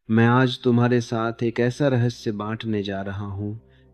मैं आज तुम्हारे साथ एक ऐसा रहस्य बांटने जा रहा हूं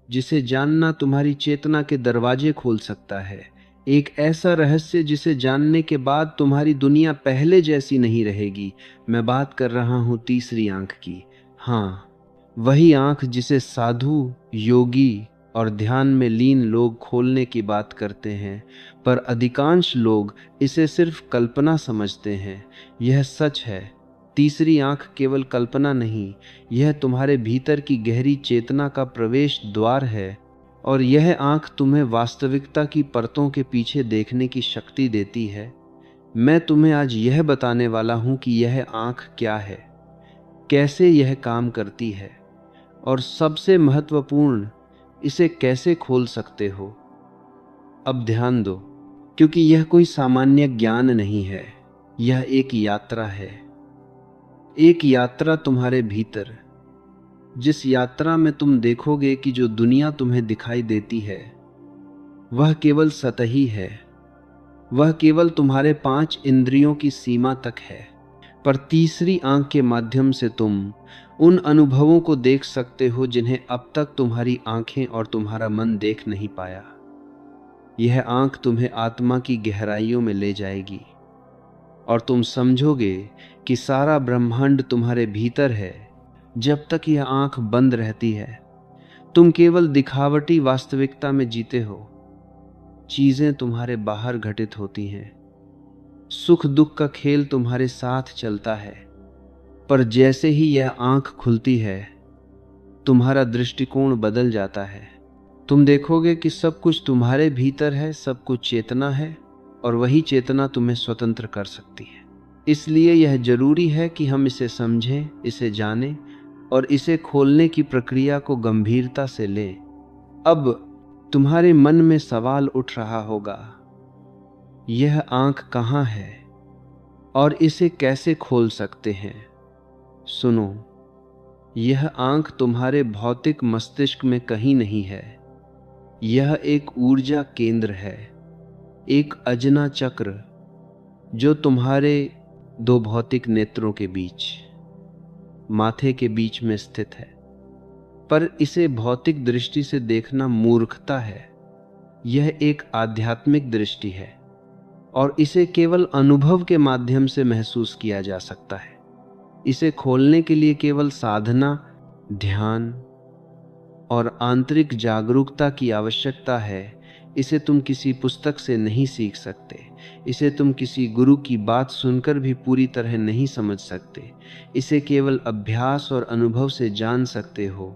जिसे जानना तुम्हारी चेतना के दरवाजे खोल सकता है। एक ऐसा रहस्य जिसे जानने के बाद तुम्हारी दुनिया पहले जैसी नहीं रहेगी। मैं बात कर रहा हूं तीसरी आंख की। हाँ, वही आंख जिसे साधु, योगी और ध्यान में लीन लोग खोलने की बात करते हैं, पर अधिकांश लोग इसे सिर्फ कल्पना समझते हैं। यह सच है, तीसरी आंख केवल कल्पना नहीं, यह तुम्हारे भीतर की गहरी चेतना का प्रवेश द्वार है। और यह आंख तुम्हें वास्तविकता की परतों के पीछे देखने की शक्ति देती है। मैं तुम्हें आज यह बताने वाला हूं कि यह आंख क्या है, कैसे यह काम करती है, और सबसे महत्वपूर्ण, इसे कैसे खोल सकते हो। अब ध्यान दो, क्योंकि यह कोई सामान्य ज्ञान नहीं है, यह एक यात्रा है। एक यात्रा तुम्हारे भीतर, जिस यात्रा में तुम देखोगे कि जो दुनिया तुम्हें दिखाई देती है वह केवल सतही है, वह केवल तुम्हारे 5 इंद्रियों की सीमा तक है। पर तीसरी आंख के माध्यम से तुम उन अनुभवों को देख सकते हो जिन्हें अब तक तुम्हारी आंखें और तुम्हारा मन देख नहीं पाया। यह आंख तुम्हें आत्मा की गहराइयों में ले जाएगी और तुम समझोगे कि सारा ब्रह्मांड तुम्हारे भीतर है। जब तक यह आंख बंद रहती है, तुम केवल दिखावटी वास्तविकता में जीते हो। चीजें तुम्हारे बाहर घटित होती हैं, सुख दुख का खेल तुम्हारे साथ चलता है। पर जैसे ही यह आंख खुलती है, तुम्हारा दृष्टिकोण बदल जाता है। तुम देखोगे कि सब कुछ तुम्हारे भीतर है, सब कुछ चेतना है, और वही चेतना तुम्हें स्वतंत्र कर सकती है। इसलिए यह जरूरी है कि हम इसे समझें, इसे जानें और इसे खोलने की प्रक्रिया को गंभीरता से लें। अब तुम्हारे मन में सवाल उठ रहा होगा, यह आंख कहाँ है और इसे कैसे खोल सकते हैं? सुनो, यह आंख तुम्हारे भौतिक मस्तिष्क में कहीं नहीं है। यह एक ऊर्जा केंद्र है, एक अजना चक्र जो तुम्हारे 2 भौतिक नेत्रों के बीच, माथे के बीच में स्थित है। पर इसे भौतिक दृष्टि से देखना मूर्खता है। यह एक आध्यात्मिक दृष्टि है और इसे केवल अनुभव के माध्यम से महसूस किया जा सकता है। इसे खोलने के लिए केवल साधना, ध्यान और आंतरिक जागरूकता की आवश्यकता है। इसे तुम किसी पुस्तक से नहीं सीख सकते, इसे तुम किसी गुरु की बात सुनकर भी पूरी तरह नहीं समझ सकते। इसे केवल अभ्यास और अनुभव से जान सकते हो।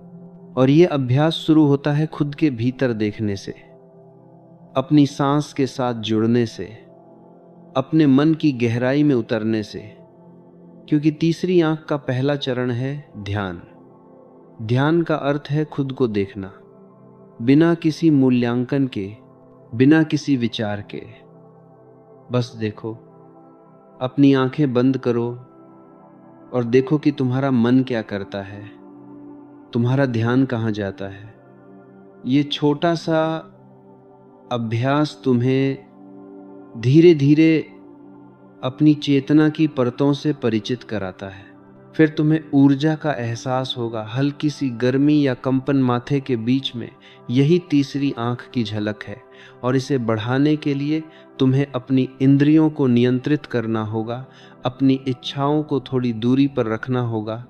और यह अभ्यास शुरू होता है खुद के भीतर देखने से, अपनी सांस के साथ जुड़ने से, अपने मन की गहराई में उतरने से। क्योंकि तीसरी आंख का पहला चरण है ध्यान। ध्यान का अर्थ है खुद को देखना, बिना किसी मूल्यांकन के, बिना किसी विचार के। बस देखो, अपनी आंखें बंद करो और देखो कि तुम्हारा मन क्या करता है, तुम्हारा ध्यान कहाँ जाता है। ये छोटा सा अभ्यास तुम्हें धीरे धीरे अपनी चेतना की परतों से परिचित कराता है। फिर तुम्हें ऊर्जा का एहसास होगा, हल्की सी गर्मी या कंपन माथे के बीच में। यही तीसरी आंख की झलक है। और इसे बढ़ाने के लिए तुम्हें अपनी इंद्रियों को नियंत्रित करना होगा, अपनी इच्छाओं को थोड़ी दूरी पर रखना होगा।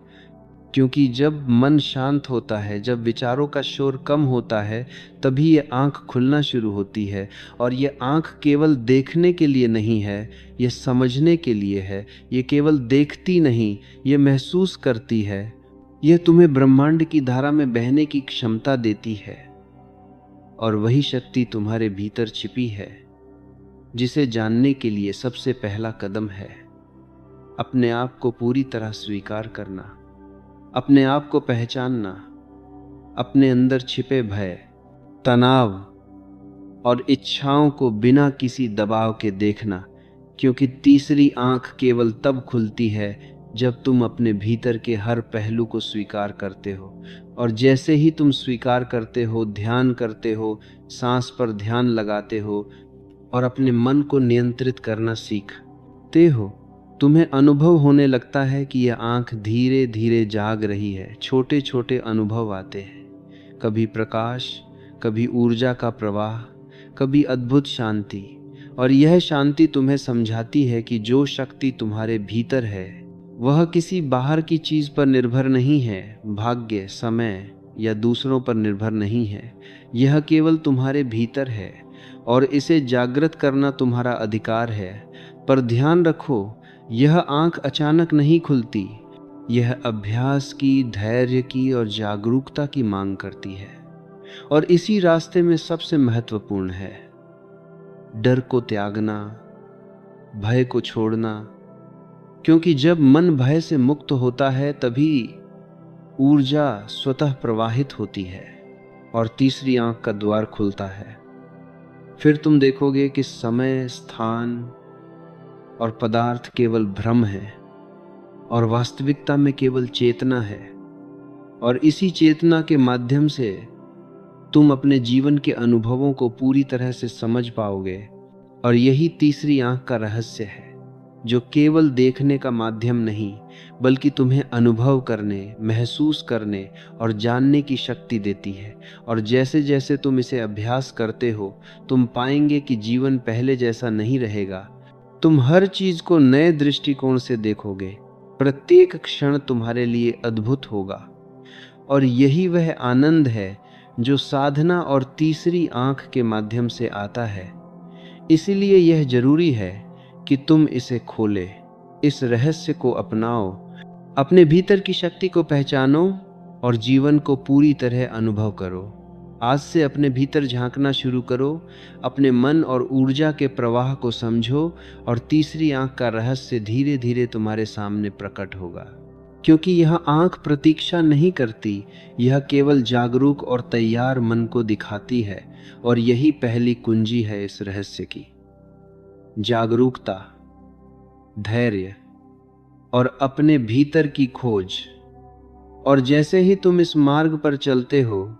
क्योंकि जब मन शांत होता है, जब विचारों का शोर कम होता है, तभी ये आंख खुलना शुरू होती है। और ये आंख केवल देखने के लिए नहीं है, ये समझने के लिए है। ये केवल देखती नहीं, ये महसूस करती है। यह तुम्हें ब्रह्मांड की धारा में बहने की क्षमता देती है। और वही शक्ति तुम्हारे भीतर छिपी है, जिसे जानने के लिए सबसे पहला कदम है अपने आप को पूरी तरह स्वीकार करना, अपने आप को पहचानना, अपने अंदर छिपे भय, तनाव और इच्छाओं को बिना किसी दबाव के देखना। क्योंकि तीसरी आंख केवल तब खुलती है जब तुम अपने भीतर के हर पहलू को स्वीकार करते हो। और जैसे ही तुम स्वीकार करते हो, ध्यान करते हो, सांस पर ध्यान लगाते हो और अपने मन को नियंत्रित करना सीखते हो, तुम्हें अनुभव होने लगता है कि यह आंख धीरे धीरे जाग रही है। छोटे छोटे अनुभव आते हैं, कभी प्रकाश, कभी ऊर्जा का प्रवाह, कभी अद्भुत शांति। और यह शांति तुम्हें समझाती है कि जो शक्ति तुम्हारे भीतर है वह किसी बाहर की चीज पर निर्भर नहीं है, भाग्य, समय या दूसरों पर निर्भर नहीं है। यह केवल तुम्हारे भीतर है और इसे जागृत करना तुम्हारा अधिकार है। पर ध्यान रखो, यह आंख अचानक नहीं खुलती। यह अभ्यास की, धैर्य की और जागरूकता की मांग करती है। और इसी रास्ते में सबसे महत्वपूर्ण है डर को त्यागना, भय को छोड़ना। क्योंकि जब मन भय से मुक्त होता है तभी ऊर्जा स्वतः प्रवाहित होती है और तीसरी आंख का द्वार खुलता है। फिर तुम देखोगे कि समय, स्थान और पदार्थ केवल भ्रम है और वास्तविकता में केवल चेतना है। और इसी चेतना के माध्यम से तुम अपने जीवन के अनुभवों को पूरी तरह से समझ पाओगे। और यही तीसरी आंख का रहस्य है, जो केवल देखने का माध्यम नहीं बल्कि तुम्हें अनुभव करने, महसूस करने और जानने की शक्ति देती है। और जैसे जैसे तुम इसे अभ्यास करते हो, तुम पाएंगे कि जीवन पहले जैसा नहीं रहेगा। तुम हर चीज को नए दृष्टिकोण से देखोगे, प्रत्येक क्षण तुम्हारे लिए अद्भुत होगा। और यही वह आनंद है जो साधना और तीसरी आंख के माध्यम से आता है। इसीलिए यह जरूरी है कि तुम इसे खोले, इस रहस्य को अपनाओ, अपने भीतर की शक्ति को पहचानो और जीवन को पूरी तरह अनुभव करो। आज से अपने भीतर झांकना शुरू करो, अपने मन और ऊर्जा के प्रवाह को समझो और तीसरी आंख का रहस्य धीरे धीरे तुम्हारे सामने प्रकट होगा। क्योंकि यह आंख प्रतीक्षा नहीं करती, यह केवल जागरूक और तैयार मन को दिखाती है। और यही पहली कुंजी है इस रहस्य की। जागरूकता, धैर्य और अपने भीतर की खोज। और जैसे ही तुम इस मार्ग पर चलते हो,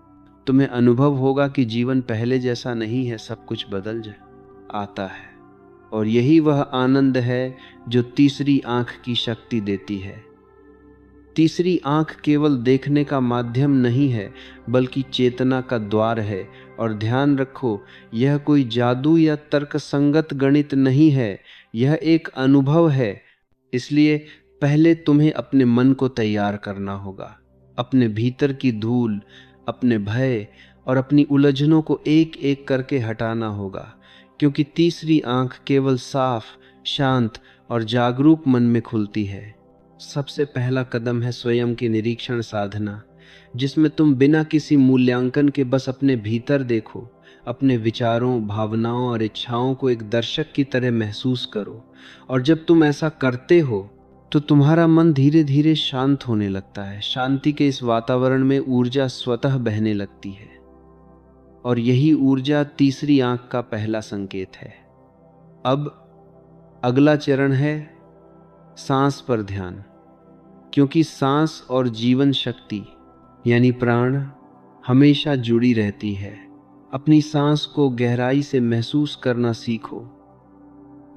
तुम्हें अनुभव होगा कि जीवन पहले जैसा नहीं है, सब कुछ बदल आता है। और यही वह आनंद है जो तीसरी आंख की शक्ति देती है। तीसरी आंख केवल देखने का माध्यम नहीं है बल्कि चेतना का द्वार है। और ध्यान रखो, यह कोई जादू या तर्कसंगत गणित नहीं है, यह एक अनुभव है। इसलिए पहले तुम्हें अपने मन को तैयार करना होगा, अपने भीतर की धूल, अपने भय और अपनी उलझनों को एक एक करके हटाना होगा। क्योंकि तीसरी आंख केवल साफ, शांत और जागरूक मन में खुलती है। सबसे पहला कदम है स्वयं की निरीक्षण साधना, जिसमें तुम बिना किसी मूल्यांकन के बस अपने भीतर देखो, अपने विचारों, भावनाओं और इच्छाओं को एक दर्शक की तरह महसूस करो। और जब तुम ऐसा करते हो तो तुम्हारा मन धीरे धीरे शांत होने लगता है। शांति के इस वातावरण में ऊर्जा स्वतः बहने लगती है और यही ऊर्जा तीसरी आंख का पहला संकेत है। अब अगला चरण है सांस पर ध्यान। क्योंकि सांस और जीवन शक्ति यानी प्राण हमेशा जुड़ी रहती है। अपनी सांस को गहराई से महसूस करना सीखो।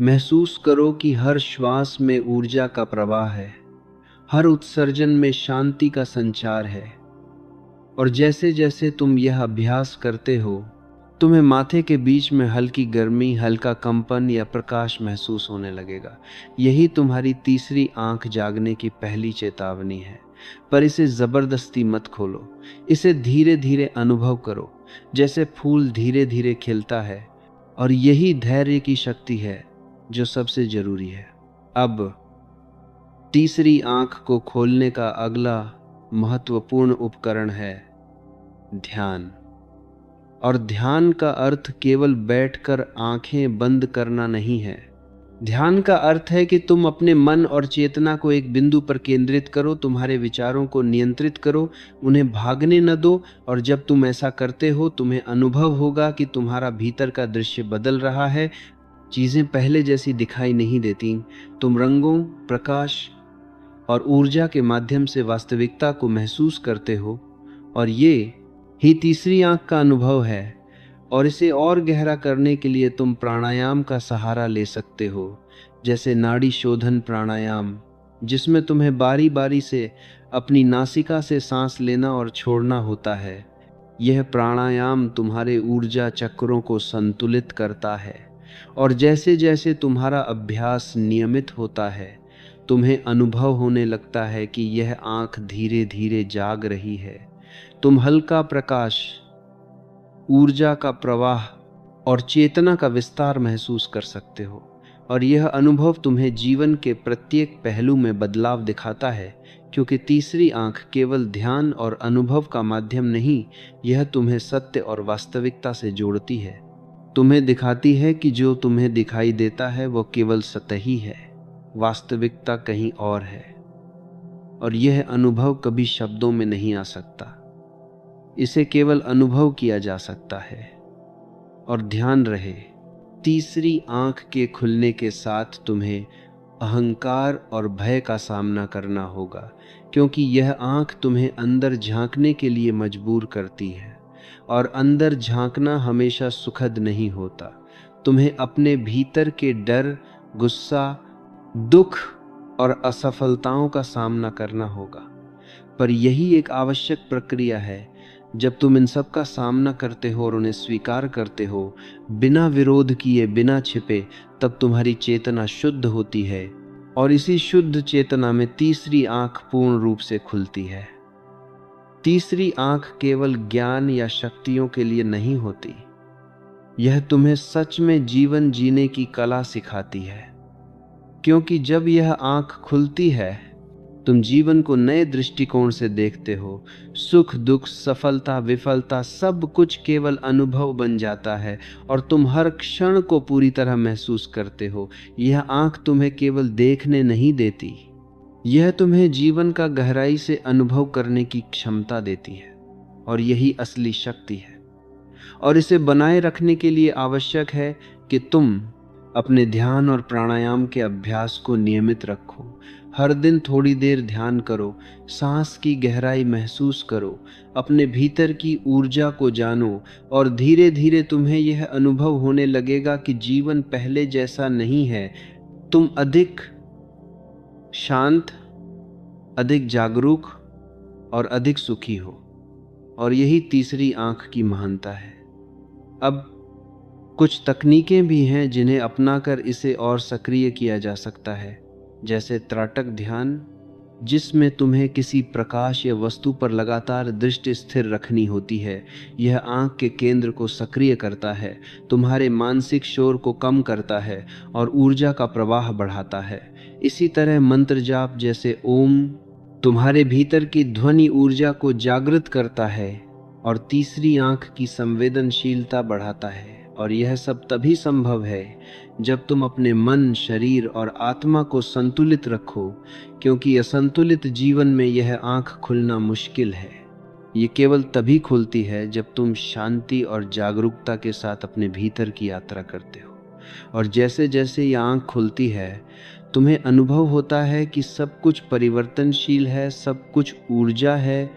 महसूस करो कि हर श्वास में ऊर्जा का प्रवाह है, हर उत्सर्जन में शांति का संचार है। और जैसे जैसे तुम यह अभ्यास करते हो, तुम्हें माथे के बीच में हल्की गर्मी, हल्का कंपन या प्रकाश महसूस होने लगेगा। यही तुम्हारी तीसरी आंख जागने की पहली चेतावनी है। पर इसे जबरदस्ती मत खोलो, इसे धीरे धीरे अनुभव करो, जैसे फूल धीरे धीरे खिलता है। और यही धैर्य की शक्ति है जो सबसे जरूरी है। अब तीसरी आंख को खोलने का अगला महत्वपूर्ण उपकरण है ध्यान। और ध्यान का अर्थ केवल बैठकर आंखें बंद करना नहीं है। ध्यान का अर्थ है कि तुम अपने मन और चेतना को एक बिंदु पर केंद्रित करो, तुम्हारे विचारों को नियंत्रित करो, उन्हें भागने न दो। और जब तुम ऐसा करते हो, तुम्हें अनुभव होगा कि तुम्हारा भीतर का दृश्य बदल रहा है। चीजें पहले जैसी दिखाई नहीं देती। तुम रंगों, प्रकाश और ऊर्जा के माध्यम से वास्तविकता को महसूस करते हो। और ये ही तीसरी आंख का अनुभव है। और इसे और गहरा करने के लिए तुम प्राणायाम का सहारा ले सकते हो। जैसे नाड़ी शोधन प्राणायाम, जिसमें तुम्हें बारी बारी से अपनी नासिका से सांस लेना और छोड़ना होता है। यह प्राणायाम तुम्हारे ऊर्जा चक्रों को संतुलित करता है, और जैसे जैसे तुम्हारा अभ्यास नियमित होता है, तुम्हें अनुभव होने लगता है कि यह आंख धीरे धीरे जाग रही है। तुम हल्का प्रकाश, ऊर्जा का प्रवाह और चेतना का विस्तार महसूस कर सकते हो, और यह अनुभव तुम्हें जीवन के प्रत्येक पहलू में बदलाव दिखाता है, क्योंकि तीसरी आंख केवल ध्यान और अनुभव का माध्यम नहीं, यह तुम्हें सत्य और वास्तविकता से जोड़ती है। तुम्हें दिखाती है कि जो तुम्हें दिखाई देता है वो केवल सतही है, वास्तविकता कहीं और है, और यह अनुभव कभी शब्दों में नहीं आ सकता। इसे केवल अनुभव किया जा सकता है। और ध्यान रहे, तीसरी आंख के खुलने के साथ तुम्हें अहंकार और भय का सामना करना होगा, क्योंकि यह आंख तुम्हें अंदर झांकने के लिए मजबूर करती है, और अंदर झांकना हमेशा सुखद नहीं होता। तुम्हें अपने भीतर के डर, गुस्सा, दुख और असफलताओं का सामना करना होगा, पर यही एक आवश्यक प्रक्रिया है। जब तुम इन सब का सामना करते हो और उन्हें स्वीकार करते हो, बिना विरोध किए, बिना छिपे, तब तुम्हारी चेतना शुद्ध होती है, और इसी शुद्ध चेतना में तीसरी आंख पूर्ण रूप से खुलती है। तीसरी आंख केवल ज्ञान या शक्तियों के लिए नहीं होती, यह तुम्हें सच में जीवन जीने की कला सिखाती है, क्योंकि जब यह आंख खुलती है, तुम जीवन को नए दृष्टिकोण से देखते हो। सुख दुख, सफलता विफलता, सब कुछ केवल अनुभव बन जाता है, और तुम हर क्षण को पूरी तरह महसूस करते हो। यह आंख तुम्हें केवल देखने नहीं देती, यह तुम्हें जीवन का गहराई से अनुभव करने की क्षमता देती है, और यही असली शक्ति है। और इसे बनाए रखने के लिए आवश्यक है कि तुम अपने ध्यान और प्राणायाम के अभ्यास को नियमित रखो। हर दिन थोड़ी देर ध्यान करो, सांस की गहराई महसूस करो, अपने भीतर की ऊर्जा को जानो, और धीरे धीरे तुम्हें यह अनुभव होने लगेगा कि जीवन पहले जैसा नहीं है। तुम अधिक शांत, अधिक जागरूक और अधिक सुखी हो, और यही तीसरी आंख की महानता है। अब कुछ तकनीकें भी हैं जिन्हें अपनाकर इसे और सक्रिय किया जा सकता है, जैसे त्राटक ध्यान, जिसमें तुम्हें किसी प्रकाश या वस्तु पर लगातार दृष्टि स्थिर रखनी होती है। यह आंख के केंद्र को सक्रिय करता है, तुम्हारे मानसिक शोर को कम करता है और ऊर्जा का प्रवाह बढ़ाता है। इसी तरह मंत्र जाप जैसे ओम तुम्हारे भीतर की ध्वनि ऊर्जा को जागृत करता है और तीसरी आंख की संवेदनशीलता बढ़ाता है। और यह सब तभी संभव है जब तुम अपने मन, शरीर और आत्मा को संतुलित रखो, क्योंकि असंतुलित जीवन में यह आंख खुलना मुश्किल है। ये केवल तभी खुलती है जब तुम शांति और जागरूकता के साथ अपने भीतर की यात्रा करते हो। और जैसे जैसे ये आंख खुलती है, तुम्हें अनुभव होता है कि सब कुछ परिवर्तनशील है, सब कुछ ऊर्जा है,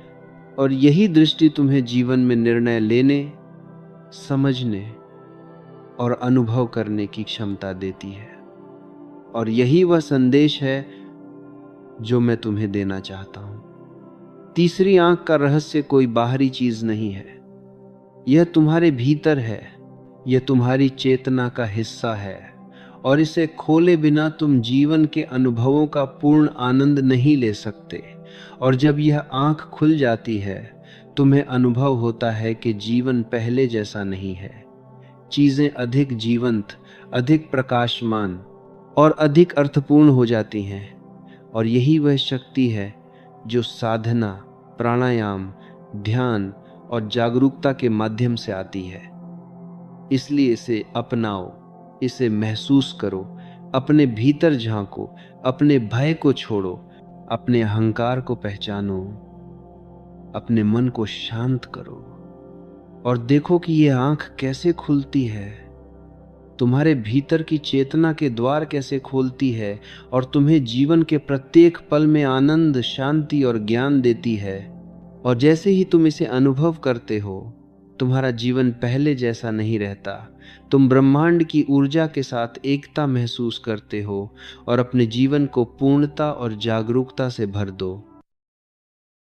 और यही दृष्टि तुम्हें जीवन में निर्णय लेने, समझने और अनुभव करने की क्षमता देती है। और यही वह संदेश है जो मैं तुम्हें देना चाहता हूं। तीसरी आंख का रहस्य कोई बाहरी चीज नहीं है, यह तुम्हारे भीतर है, यह तुम्हारी चेतना का हिस्सा है, और इसे खोले बिना तुम जीवन के अनुभवों का पूर्ण आनंद नहीं ले सकते। और जब यह आंख खुल जाती है, तुम्हें अनुभव होता है कि जीवन पहले जैसा नहीं है। चीजें अधिक जीवंत, अधिक प्रकाशमान और अधिक अर्थपूर्ण हो जाती हैं। और यही वह शक्ति है जो साधना, प्राणायाम, ध्यान और जागरूकता के माध्यम से आती है। इसलिए इसे अपनाओ, इसे महसूस करो, अपने भीतर झांको, अपने भय को छोड़ो, अपने अहंकार को पहचानो, अपने मन को शांत करो और देखो कि यह आंख कैसे खुलती है, तुम्हारे भीतर की चेतना के द्वार कैसे खोलती है और तुम्हें जीवन के प्रत्येक पल में आनंद, शांति और ज्ञान देती है। और जैसे ही तुम इसे अनुभव करते हो, तुम्हारा जीवन पहले जैसा नहीं रहता। तुम ब्रह्मांड की ऊर्जा के साथ एकता महसूस करते हो और अपने जीवन को पूर्णता और जागरूकता से भर दो।